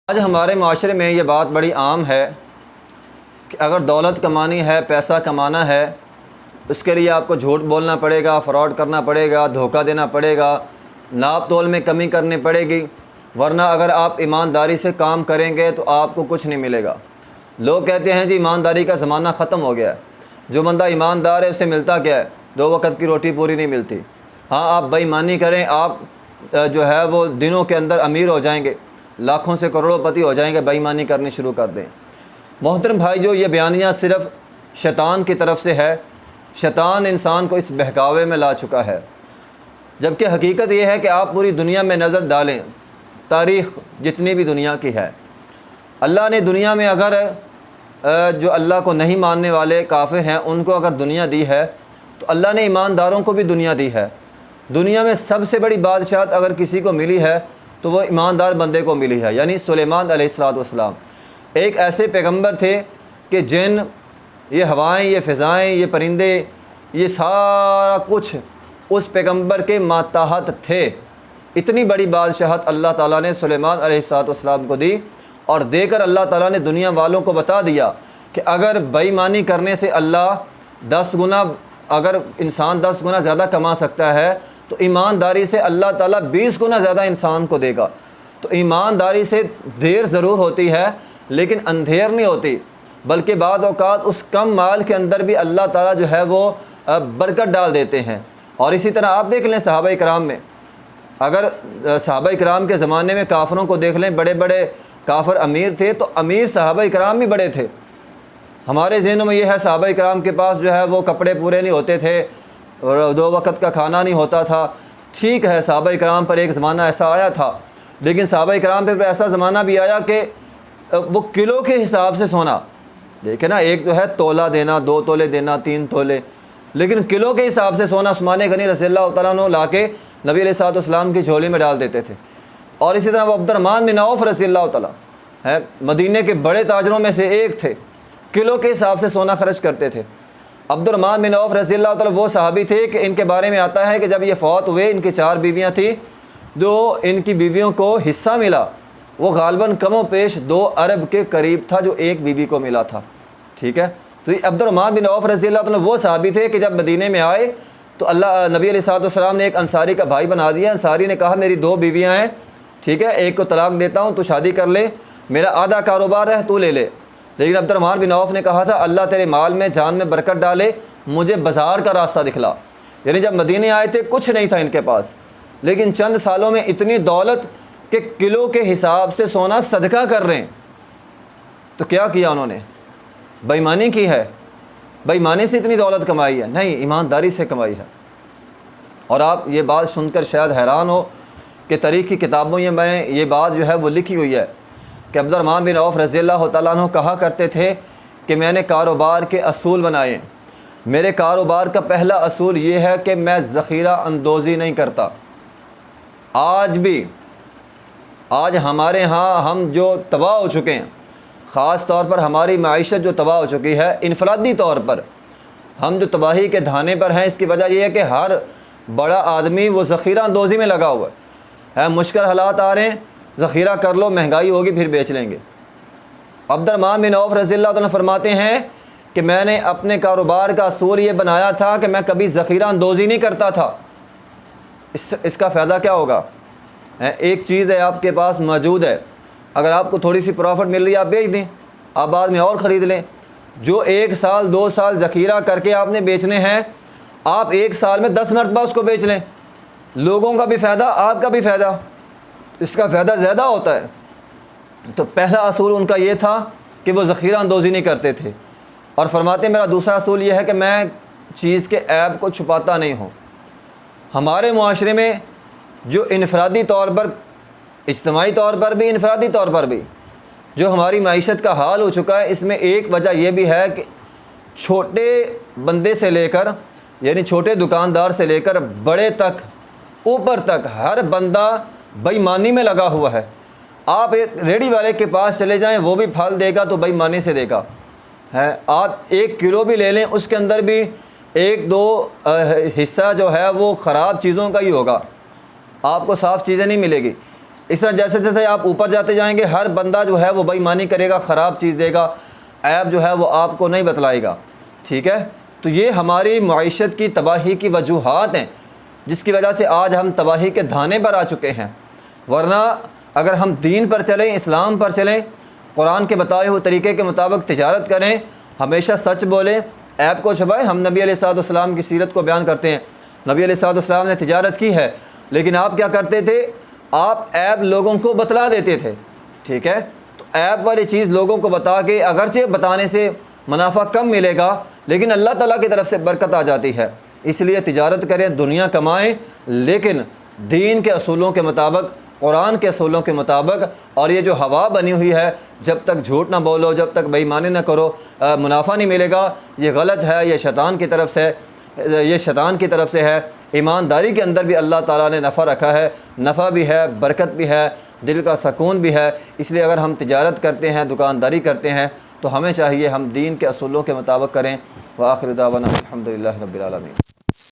آج ہمارے معاشرے میں یہ بات بڑی عام ہے کہ اگر دولت کمانی ہے، پیسہ کمانا ہے، اس کے لیے آپ کو جھوٹ بولنا پڑے گا، فراڈ کرنا پڑے گا، دھوکہ دینا پڑے گا، ناپ تول میں کمی کرنی پڑے گی، ورنہ اگر آپ ایمانداری سے کام کریں گے تو آپ کو کچھ نہیں ملے گا۔ لوگ کہتے ہیں جی ایمانداری کا زمانہ ختم ہو گیا ہے، جو بندہ ایماندار ہے اسے ملتا کیا ہے؟ 2 وقت کی روٹی پوری نہیں ملتی۔ ہاں، آپ بے ایمانی کریں، آپ جو ہے وہ دنوں کے اندر امیر ہو جائیں گے، لاکھوں سے کروڑوں پتی ہو جائیں گے، بے ایمانی کرنی شروع کر دیں۔ محترم بھائی، جو یہ بیانیہ صرف شیطان کی طرف سے ہے، شیطان انسان کو اس بہکاوے میں لا چکا ہے، جبکہ حقیقت یہ ہے کہ آپ پوری دنیا میں نظر ڈالیں، تاریخ جتنی بھی دنیا کی ہے، اللہ نے دنیا میں اگر جو اللہ کو نہیں ماننے والے کافر ہیں ان کو اگر دنیا دی ہے تو اللہ نے ایمانداروں کو بھی دنیا دی ہے۔ دنیا میں سب سے بڑی بادشاہت اگر کسی کو ملی ہے تو وہ ایماندار بندے کو ملی ہے، یعنی سلیمان علیہ السلام ایک ایسے پیغمبر تھے کہ جن، یہ ہوائیں، یہ فضائیں، یہ پرندے، یہ سارا کچھ اس پیغمبر کے ماتحت تھے۔ اتنی بڑی بادشاہت اللہ تعالیٰ نے سلیمان علیہ السلام کو دی، اور دے کر اللہ تعالیٰ نے دنیا والوں کو بتا دیا کہ اگر بے ایمانی کرنے سے اللہ 10 گنا، اگر انسان 10 گنا زیادہ کما سکتا ہے تو ایمانداری سے اللہ تعالیٰ 20 گنا زیادہ انسان کو دے گا۔ تو ایمانداری سے دیر ضرور ہوتی ہے لیکن اندھیر نہیں ہوتی، بلکہ بعض اوقات اس کم مال کے اندر بھی اللہ تعالیٰ جو ہے وہ برکت ڈال دیتے ہیں۔ اور اسی طرح آپ دیکھ لیں صحابہ کرام میں، اگر صحابہ کرام کے زمانے میں کافروں کو دیکھ لیں، بڑے بڑے کافر امیر تھے تو امیر صحابہ کرام بھی بڑے تھے۔ ہمارے ذہنوں میں یہ ہے صحابہ کرام کے پاس جو ہے وہ کپڑے پورے نہیں ہوتے تھے اور 2 وقت کا کھانا نہیں ہوتا تھا۔ ٹھیک ہے، صحابہ کرام پر ایک زمانہ ایسا آیا تھا، لیکن صحابہ کرام پر ایسا زمانہ بھی آیا کہ وہ کلو کے حساب سے سونا، دیکھیں نا، ایک جو ہے تولہ دینا، 2 تولے دینا، 3 تولے، لیکن کلو کے حساب سے سونا عثمان غنی رضی اللہ تعالیٰ عنہ لا کے نبی علیہ السلام کی جھولی میں ڈال دیتے تھے۔ اور اسی طرح وہ عبد الرحمن بن عوف رضی اللہ تعالیٰ ہے، مدینے کے بڑے تاجروں میں سے ایک تھے، کلو کے حساب سے سونا خرچ کرتے تھے۔ عبد الرحمن بن عوف رضی اللہ تعالیٰ وہ صحابی تھے کہ ان کے بارے میں آتا ہے کہ جب یہ فوت ہوئے، ان کی 4 بیویاں تھیں، جو ان کی بیویوں کو حصہ ملا وہ غالباً کم و بیش 2 ارب کے قریب تھا جو ایک بیوی کو ملا تھا۔ ٹھیک ہے، تو یہ عبد الرحمن بن عوف رضی اللہ تعالیٰ وہ صحابی تھے کہ جب مدینے میں آئے تو اللہ نبی علیہ السلام نے ایک انصاری کا بھائی بنا دیا۔ انصاری نے کہا میری 2 بیویاں ہیں، ٹھیک ہے، ایک کو طلاق دیتا ہوں، تو شادی کر لے، میرا آدھا کاروبار ہے، تو لے لے۔ لیکن عبد الرحمن بن عوف نے کہا تھا اللہ تیرے مال میں، جان میں برکت ڈالے، مجھے بازار کا راستہ دکھلا۔ یعنی جب مدینے آئے تھے کچھ نہیں تھا ان کے پاس، لیکن چند سالوں میں اتنی دولت کہ کلو کے حساب سے سونا صدقہ کر رہے ہیں۔ تو کیا کیا انہوں نے؟ بے ایمانی کی ہے؟ بے ایمانی سے اتنی دولت کمائی ہے؟ نہیں، ایمانداری سے کمائی ہے۔ اور آپ یہ بات سن کر شاید حیران ہو کہ تاریخ کی کتابوں میں یہ بات جو ہے وہ لکھی ہوئی ہے کہ عبد الرحمن بن عوف رضی اللہ تعالیٰ عنہ کہا کرتے تھے کہ میں نے کاروبار کے اصول بنائے، میرے کاروبار کا پہلا اصول یہ ہے کہ میں ذخیرہ اندوزی نہیں کرتا۔ آج بھی، آج ہمارے ہاں ہم جو تباہ ہو چکے ہیں، خاص طور پر ہماری معیشت جو تباہ ہو چکی ہے، انفرادی طور پر ہم جو تباہی کے دھانے پر ہیں، اس کی وجہ یہ ہے کہ ہر بڑا آدمی وہ ذخیرہ اندوزی میں لگا ہوا ہے۔ مشکل حالات آ رہے ہیں، ذخیرہ کر لو، مہنگائی ہوگی پھر بیچ لیں گے۔ عبد الرحمن بن عوف رضی اللہ عنہ فرماتے ہیں کہ میں نے اپنے کاروبار کا اصول یہ بنایا تھا کہ میں کبھی ذخیرہ اندوزی نہیں کرتا تھا۔ اس کا فائدہ کیا ہوگا؟ ایک چیز ہے آپ کے پاس موجود ہے، اگر آپ کو تھوڑی سی پروفٹ مل رہی ہے آپ بیچ دیں، آپ بعد میں اور خرید لیں۔ جو 1 سال 2 سال ذخیرہ کر کے آپ نے بیچنے ہیں، آپ 1 سال میں 10 مرتبہ اس کو بیچ لیں، لوگوں کا بھی فائدہ، آپ کا بھی فائدہ، اس کا فائدہ زیادہ ہوتا ہے۔ تو پہلا اصول ان کا یہ تھا کہ وہ ذخیرہ اندوزی نہیں کرتے تھے، اور فرماتے ہیں میرا دوسرا اصول یہ ہے کہ میں چیز کے عیب کو چھپاتا نہیں ہوں۔ ہمارے معاشرے میں جو انفرادی طور پر، اجتماعی طور پر بھی، انفرادی طور پر بھی جو ہماری معیشت کا حال ہو چکا ہے، اس میں ایک وجہ یہ بھی ہے کہ چھوٹے بندے سے لے کر، یعنی چھوٹے دکاندار سے لے کر بڑے تک، اوپر تک ہر بندہ بے ایمانی میں لگا ہوا ہے۔ آپ ایک ریڑھی والے کے پاس چلے جائیں، وہ بھی پھل دے گا تو بے ایمانی سے دے گا ہے۔ آپ 1 کلو بھی لے لیں، اس کے اندر بھی 1-2 حصہ جو ہے وہ خراب چیزوں کا ہی ہوگا، آپ کو صاف چیزیں نہیں ملے گی۔ اس طرح جیسے جیسے آپ اوپر جاتے جائیں گے ہر بندہ جو ہے وہ بے ایمانی کرے گا، خراب چیز دے گا، عیب جو ہے وہ آپ کو نہیں بتلائے گا، ٹھیک ہے۔ تو یہ ہماری معیشت کی تباہی کی وجوہات ہیں، جس کی وجہ سے آج ہم تباہی کے دھانے پر آ چکے ہیں۔ ورنہ اگر ہم دین پر چلیں، اسلام پر چلیں، قرآن کے بتائے ہوئے طریقے کے مطابق تجارت کریں، ہمیشہ سچ بولیں، عیب کو چھپائیں۔ ہم نبی علیہ الصلوۃ والسلام کی سیرت کو بیان کرتے ہیں، نبی علیہ الصلوۃ والسلام نے تجارت کی ہے، لیکن آپ کیا کرتے تھے؟ آپ عیب لوگوں کو بتلا دیتے تھے، ٹھیک ہے۔ تو عیب والی چیز لوگوں کو بتا کے، اگرچہ بتانے سے منافع کم ملے گا لیکن اللہ تعالیٰ کی طرف سے برکت آ جاتی ہے۔ اس لیے تجارت کریں، دنیا کمائیں، لیکن دین کے اصولوں کے مطابق، قرآن کے اصولوں کے مطابق۔ اور یہ جو ہوا بنی ہوئی ہے، جب تک جھوٹ نہ بولو، جب تک بے ایمانی نہ کرو، منافع نہیں ملے گا، یہ غلط ہے، یہ شیطان کی طرف سے، یہ شیطان کی طرف سے ہے۔ ایمانداری کے اندر بھی اللہ تعالیٰ نے نفع رکھا ہے، نفع بھی ہے، برکت بھی ہے، دل کا سکون بھی ہے۔ اس لیے اگر ہم تجارت کرتے ہیں، دکانداری کرتے ہیں، تو ہمیں چاہیے ہم دین کے اصولوں کے مطابق کریں۔ وآخر دعوانا الحمدللہ رب العالمین۔